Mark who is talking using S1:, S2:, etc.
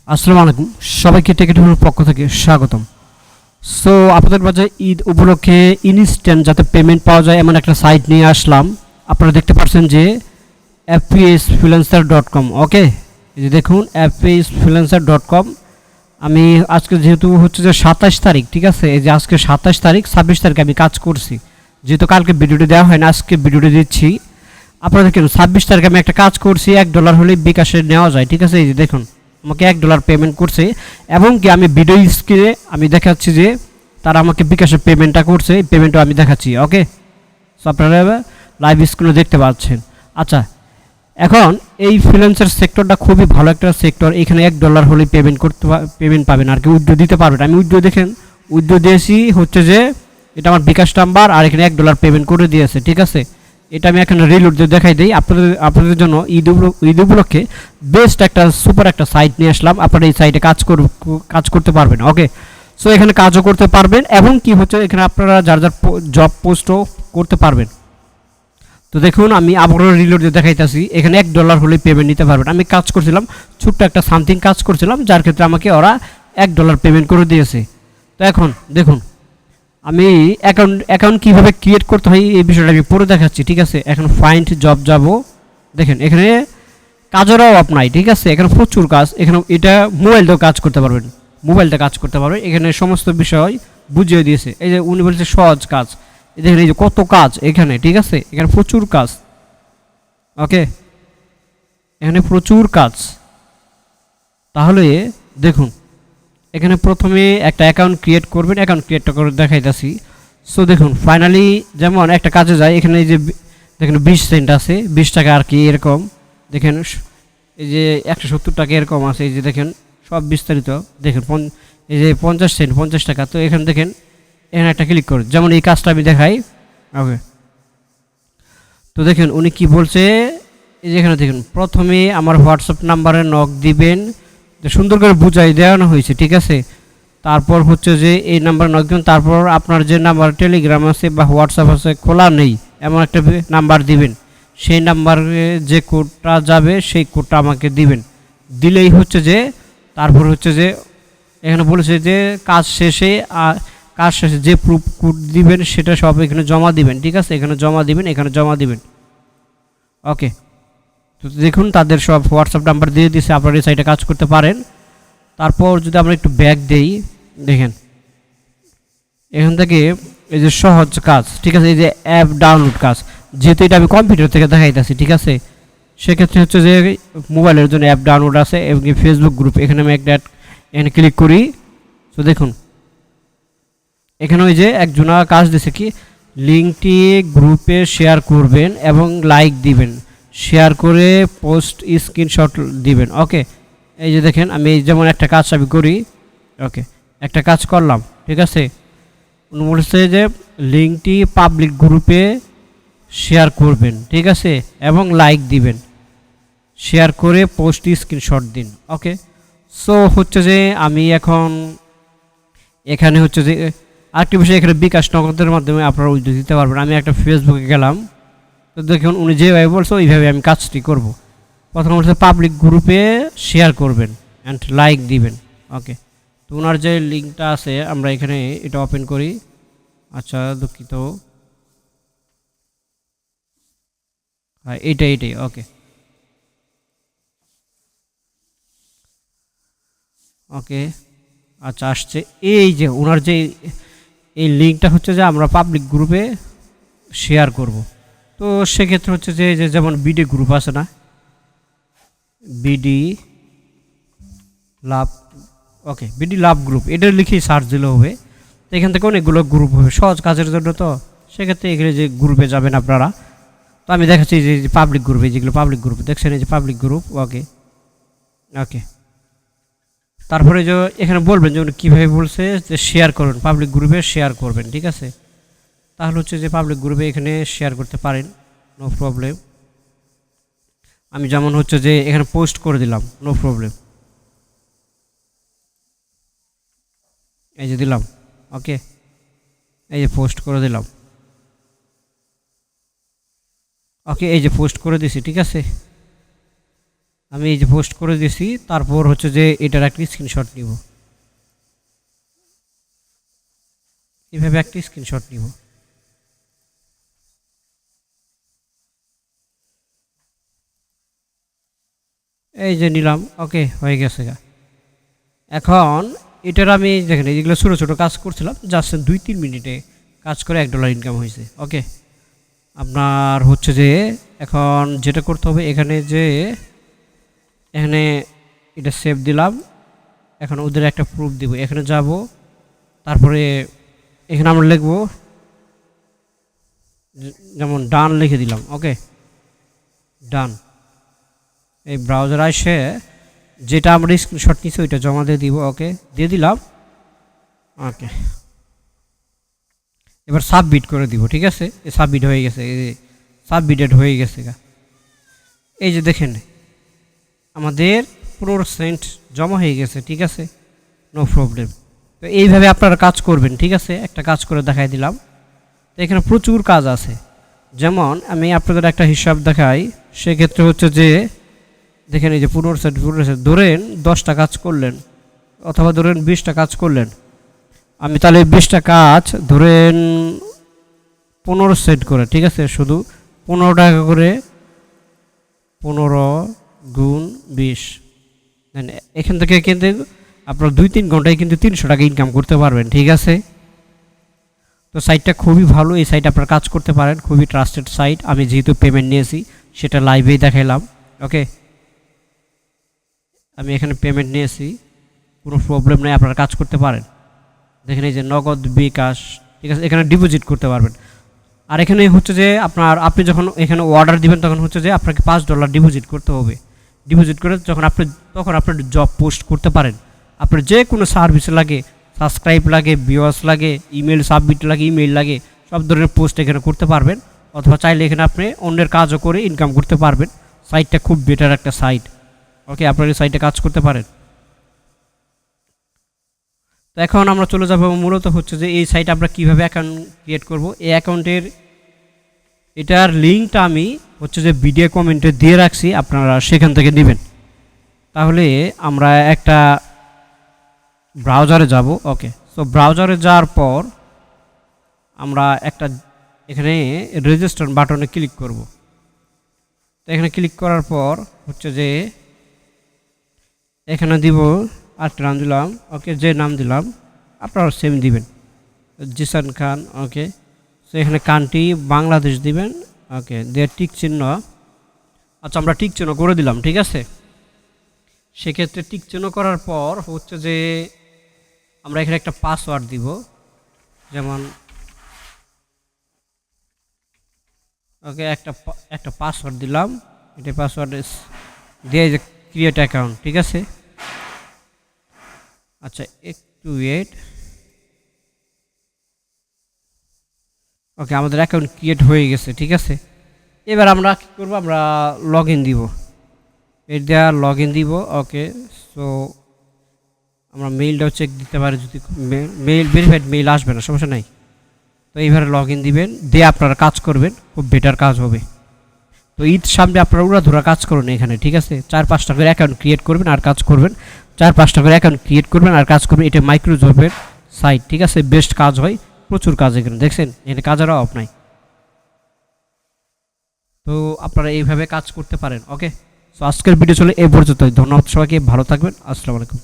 S1: আসসালামু আলাইকুম, সবাইকে টিকেট হোমের পক্ষ থেকে স্বাগতম। সো আপনাদের মাঝে ঈদ উপলক্ষে ইনস্ট্যান্ট যাতে পেমেন্ট পাওয়া যায় এমন একটা সাইট নিয়ে আসলাম। আপনারা দেখতে পাচ্ছেন যে fpsfreelancer.com। ওকে, এই যে দেখুন fpsfreelancer.com। আমি আজকে যেহেতু হচ্ছে যে 27 তারিখ, ঠিক আছে, এই যে আজকে 27 তারিখ, 26 তারিখে আমি কাজ করছি, যেহেতু কালকে ভিডিওটি দেওয়া হয় না, আজকে ভিডিওটি দিচ্ছি। আপনারা দেখুন 26 তারিখে আমি একটা কাজ করছি, $1 হলেই বিকাশে নেওয়া যায়, ঠিক আছে। এই যে দেখুন আমাকে $1 পেমেন্ট করছে, এবং কি আমি ভিডিও স্ক্রিনে আমি দেখাচ্ছি যে তারা আমাকে বিকাশে পেমেন্টটা করছে, এই পেমেন্টও আমি দেখাচ্ছি। ওকে, সো আপনারা লাইভ স্ক্রিনে দেখতে পাচ্ছেন। আচ্ছা, এখন এই ফ্রিল্যান্সার সেক্টরটা খুবই ভালো একটা সেক্টর। এখানে $1 হলেই পেমেন্ট পাবেন, আর কি উইথড্র দিতে পারবেন। আমি উইথড্র দেখেন উইথড্র দিয়েছি হচ্ছে যে এটা আমার বিকাশ নাম্বার, আর এখানে $1 পেমেন্ট করে দিয়েছে, ঠিক আছে। এটা আমি এখানে রিলোড দিয়ে দেখাই দিই আপনাদের জন্য। ঈদ উপলক্ষে বেস্ট একটা সুপার একটা সাইট নিয়ে আসলাম। আপনারা এই সাইটে কাজ করতে পারবেন। ওকে, সো এখানে কাজও করতে পারবেন, এবং কি হচ্ছে এখানে আপনারা যার জব পোস্টও করতে পারবেন। তো দেখুন আমি আবারও রিলোড দিয়ে দেখাইতেছি। এখানে $1 হলেই পেমেন্ট নিতে পারবেন। আমি কাজ করছিলাম, ছোট্ট একটা সামথিং কাজ করছিলাম, যার ক্ষেত্রে আমাকে ওরা $1 পেমেন্ট করে দিয়েছে। তো এখন দেখুন আমি অ্যাকাউন্ট কীভাবে ক্রিয়েট করতে হয় এই বিষয়টা আমি পরে দেখাচ্ছি, ঠিক আছে। এখন ফাইন্ড জব যাব, দেখেন এখানে কাজেরও অভাব নাই, ঠিক আছে। এখানে প্রচুর কাজ, এখানে এটা মোবাইলটাও কাজ করতে পারবেন, এখানে সমস্ত বিষয় বুঝিয়ে দিয়েছে। এই যে উনি বলছে সহজ কাজ, দেখেন এই যে কত কাজ এখানে, ঠিক আছে। এখানে প্রচুর কাজ। ওকে, এখানে প্রচুর কাজ। তাহলে দেখুন এখানে প্রথমে একটা অ্যাকাউন্ট ক্রিয়েট করবেন, অ্যাকাউন্ট ক্রিয়েট করে দেখাইতেছি। সো দেখুন ফাইনালি যেমন একটা কাজে যায়, এখানে এই যে দেখেন 20 সেন্ট আছে, 20 টাকা আর কি, এরকম দেখেন। এই যে 170 টাকা এরকম আছে, এই যে দেখেন সব বিস্তারিত দেখেন। এই যে 50 সেন্ট 50 টাকা। তো এখানে দেখেন, এখানে একটা ক্লিক করে যেমন এই কাজটা আমি দেখাই। ওকে, তো দেখেন উনি কি বলছে, এই যে এখানে দেখুন প্রথমে আমার হোয়াটসঅ্যাপ নাম্বারে নক দিবেন, সুন্দর করে বুঝাই দেওয়ানো হয়েছে, ঠিক আছে। তারপর হচ্ছে যে এই নাম্বার নক দিবেন, তারপর আপনার যে নাম্বার টেলিগ্রাম আছে বা হোয়াটসঅ্যাপ আছে খোলা নেই এমন একটা নাম্বার দিবেন। সেই নাম্বারে যে কোডটা যাবে সেই কোডটা আমাকে দিবেন। দিলেই হচ্ছে যে তারপর হচ্ছে যে এখানে বলেছে যে কাজ শেষে যে প্রুফ কোড দিবেন সেটা সব এখানে জমা দিবেন, ঠিক আছে। এখানে জমা দিবেন। ওকে, তো দেখুন তাদের সব হোয়াটসঅ্যাপ নাম্বার দিয়ে দিয়েছে, আপনারা এই সাইটে কাজ করতে পারেন। তারপর যদি আমরা একটু ব্যাক দেই, দেখেন এখান থেকে এই যে সহজ কাজ, ঠিক আছে। এই যে অ্যাপ ডাউনলোড কাজ, যেহেতু এটা আমি কম্পিউটার থেকে দেখাইতেছি, ঠিক আছে, সেক্ষেত্রে হচ্ছে যে মোবাইলের জন্য অ্যাপ ডাউনলোড আছে, এবং ফেসবুক গ্রুপ, এখানে আমি এখানে ক্লিক করি। তো দেখুন এখানে ওই যে একজনা কাজ দিছে কি, লিঙ্কটি গ্রুপে শেয়ার করবেন এবং লাইক দিবেন, শেয়ার করে পোস্ট স্ক্রিনশট দিবেন। ওকে, এই যে দেখেন আমি যেমন একটা কাজ আমি করি। ওকে, একটা কাজ করলাম, ঠিক আছে। উনি বলছে যে লিঙ্কটি পাবলিক গ্রুপে শেয়ার করবেন, ঠিক আছে, এবং লাইক দিবেন, শেয়ার করে পোস্ট স্ক্রিনশট দিন। ওকে, সো হচ্ছে যে আমি এখন এখানে হচ্ছে যে আরেকটি বিষয়, এখানে বিকাশ নগদের মাধ্যমে আপনারা উইথড্র দিতে পারবেন। আমি একটা ফেসবুকে গেলাম, তো দেখুন উনি যেভাবে বলছে ওইভাবে আমি কাজটি করব। প্রথম বলছে পাবলিক গ্রুপে শেয়ার করবেন অ্যান্ড লাইক দিবেন। ওকে, তো ওনার যে লিঙ্কটা আছে আমরা এখানে এটা ওপেন করি। আচ্ছা দুঃখিত, হ্যাঁ এইটাই। ওকে, ওকে, আচ্ছা আসছে। এই যে ওনার যে এই লিঙ্কটা হচ্ছে যে আমরা পাবলিক গ্রুপে শেয়ার করব। তো সেক্ষেত্রে হচ্ছে যে যেমন বিডি গ্রুপ আছে না, বিডি লাভ, ওকে, বিডি লাভ গ্রুপ, এটা লিখেই সার্চ দিলে হবে। তো এখান থেকে অনেকগুলো গ্রুপ হবে সহজ কাজের জন্য। তো সেক্ষেত্রে এখানে যে গ্রুপে যাবেন আপনারা, তো আমি দেখাচ্ছি যে পাবলিক গ্রুপে, যেগুলো পাবলিক গ্রুপ দেখছেন, এই যে পাবলিক গ্রুপ। ওকে, ওকে, তারপরে যে এখানে বলবেন যে উনি কীভাবে বলছে যে শেয়ার করুন, পাবলিক গ্রুপে শেয়ার করবেন, ঠিক আছে। তাহলে হচ্ছে যে পাবলিক গ্রুপে এখানে শেয়ার করতে পারেন, নো প্রবলেম। আমি যেমন হচ্ছে যে এখানে পোস্ট করে দিলাম, নো প্রবলেম, এই যে দিলাম। ওকে, এই যে পোস্ট করে দিলাম। ওকে, এই যে পোস্ট করে দিছি, ঠিক আছে। আমি এই যে পোস্ট করে দিয়েছি, তারপর হচ্ছে যে এটার একটা স্ক্রিনশট নিব, এইভাবে একটা স্ক্রিনশট নিব। এই যে নিলাম, ওকে হয়ে গেছে গা। এখন এটার আমি দেখেন এইগুলো ছোটো ছোটো কাজ করছিলাম, জাস্ট 2-3 মিনিটে কাজ করে $1 ইনকাম হয়েছে। ওকে, আপনার হচ্ছে যে এখন যেটা করতে হবে, এখানে যে এখানে এটা সেভ দিলাম, এখন ওদের একটা প্রুফ দিব, এখানে যাব, তারপরে এখানে আমরা লিখব যেমন ডান লিখে দিলাম। ওকে, ডান। এই ব্রাউজার আসে যেটা আমরা স্ক্রিনশট নিচ্ছি ওইটা জমা দিয়ে দিব। ওকে, দিয়ে দিলাম। ওকে, এবার সাবমিট করে দিব। ঠিক আছে, সাবমিট হয়ে গেছে, সাবমিটেড হয়ে গেছে। এই যে দেখেন আমাদের 15% জমা হয়ে গেছে। ঠিক আছে, নো প্রবলেম। তো এইভাবে আপনারা কাজ করবেন। ঠিক আছে, একটা কাজ করে দেখাই দিলাম। তো এখানে প্রচুর কাজ আছে, যেমন আমি আপনাদের একটা হিসাব দেখাই। সেক্ষেত্রে হচ্ছে যে দেখেন এই যে 15% ধরেন 10টা কাজ করলেন, অথবা ধরেন 20টা কাজ করলেন। আমি তাহলে 20টা কাজ ধরেন 15 করে। ঠিক আছে, শুধু 15 টাকা করে, 15 গুণ 20, এখান থেকে কিন্তু আপনার 2-3 ঘন্টায় কিন্তু 300 টাকা ইনকাম করতে পারবেন। ঠিক আছে, তো সাইটটা খুবই ভালো, এই সাইট আপনারা কাজ করতে পারেন, খুবই ট্রাস্টেড সাইট। আমি যেহেতু পেমেন্ট নিয়েছি সেটা লাইভেই দেখাইলাম। ওকে, আমি এখানে পেমেন্ট নিয়েছি, কোনো প্রবলেম নেই, আপনারা কাজ করতে পারেন। দেখেন এই যে নগদ, বিকাশ। ঠিক আছে, এখানে ডিপোজিট করতে পারবেন। আর এখানে হচ্ছে যে আপনি যখন এখানে অর্ডার দিবেন তখন হচ্ছে যে আপনাকে $5 ডিপোজিট করতে হবে। ডিপোজিট করে তখন আপনি জব পোস্ট করতে পারেন। আপনার যে কোনো সার্ভিস লাগে, সাবস্ক্রাইব লাগে, ভিউয়ার্স লাগে, ইমেল সাবমিট লাগে, ইমেল লাগে, সব ধরনের পোস্ট এখানে করতে পারবেন। অথবা চাইলে এখানে আপনি অন্যের কাজও করে ইনকাম করতে পারবেন। সাইটটা খুব বেটার একটা সাইট। ওকে, আপনার এই সাইটে কাজ করতে পারেন। তো এখন আমরা চলে যাব মূলত হচ্ছে যে এই সাইটে আমরা কীভাবে অ্যাকাউন্ট ক্রিয়েট করব। এই অ্যাকাউন্টের এটার লিঙ্কটা আমি হচ্ছে যে ভিডিও কমেন্টে দিয়ে রাখছি, আপনারা সেখান থেকে নেবেন। তাহলে আমরা একটা ব্রাউজারে যাব। ওকে, সো ব্রাউজারে যাওয়ার পর আমরা একটা এখানে রেজিস্টার বাটনে ক্লিক করব। তো এখানে ক্লিক করার পর হচ্ছে যে এখানে দিব আরেকটা নাম দিলাম। ওকে, যে নাম দিলাম আপনারা সেম দিবেন, জিসান খান। ওকে, সো এখানে কান্ট্রি বাংলাদেশ দিবেন। ওকে, দিয়ে টিক চিহ্ন। আচ্ছা, আমরা টিক চিহ্ন করে দিলাম। ঠিক আছে, সেক্ষেত্রে টিক চিহ্ন করার পর হচ্ছে যে আমরা এখানে একটা পাসওয়ার্ড দিব, যেমন ওকে একটা পাসওয়ার্ড দিলাম। এটা পাসওয়ার্ড দিয়ে যে ক্রিয়েট অ্যাকাউন্ট। ঠিক আছে, আচ্ছা একটু ওয়েট। ওকে, আমাদের অ্যাকাউন্ট ক্রিয়েট হয়ে গেছে। ঠিক আছে, এবার আমরা কী করবো, আমরা লগ ইন দিব, এর দেওয়া লগ ইন দিব। ওকে, সো আমরা মেইলটাও চেক দিতে পারি, যদি মেইল ভেরিফাইড মেইল আসবে না, সমস্যা নাই। তো এইভাবে লগ ইন দিবেন, দিয়ে আপনারা কাজ করবেন, খুব বেটার কাজ হবে। তো ঈদ সামনে আপনারা উড়াধুরা কাজ করুন এখানে। ঠিক আছে, 4-5টা করে অ্যাকাউন্ট ক্রিয়েট করবেন আর কাজ করবেন, 4-5টা করে অ্যাকাউন্ট ক্রিয়েট করবেন আর কাজ করবেন। এটা মাইক্রোসফটের সাইট। ঠিক আছে, বেস্ট কাজ হয়, প্রচুর কাজ এখানে, দেখছেন এখানে কাজের অভাব নাই। তো আপনারা এইভাবে কাজ করতে পারেন। ওকে, সো আজকের ভিডিও চলে এই পর্যন্ত। ধন্যবাদ সবাইকে, ভালো থাকবেন, আসসালামু আলাইকুম।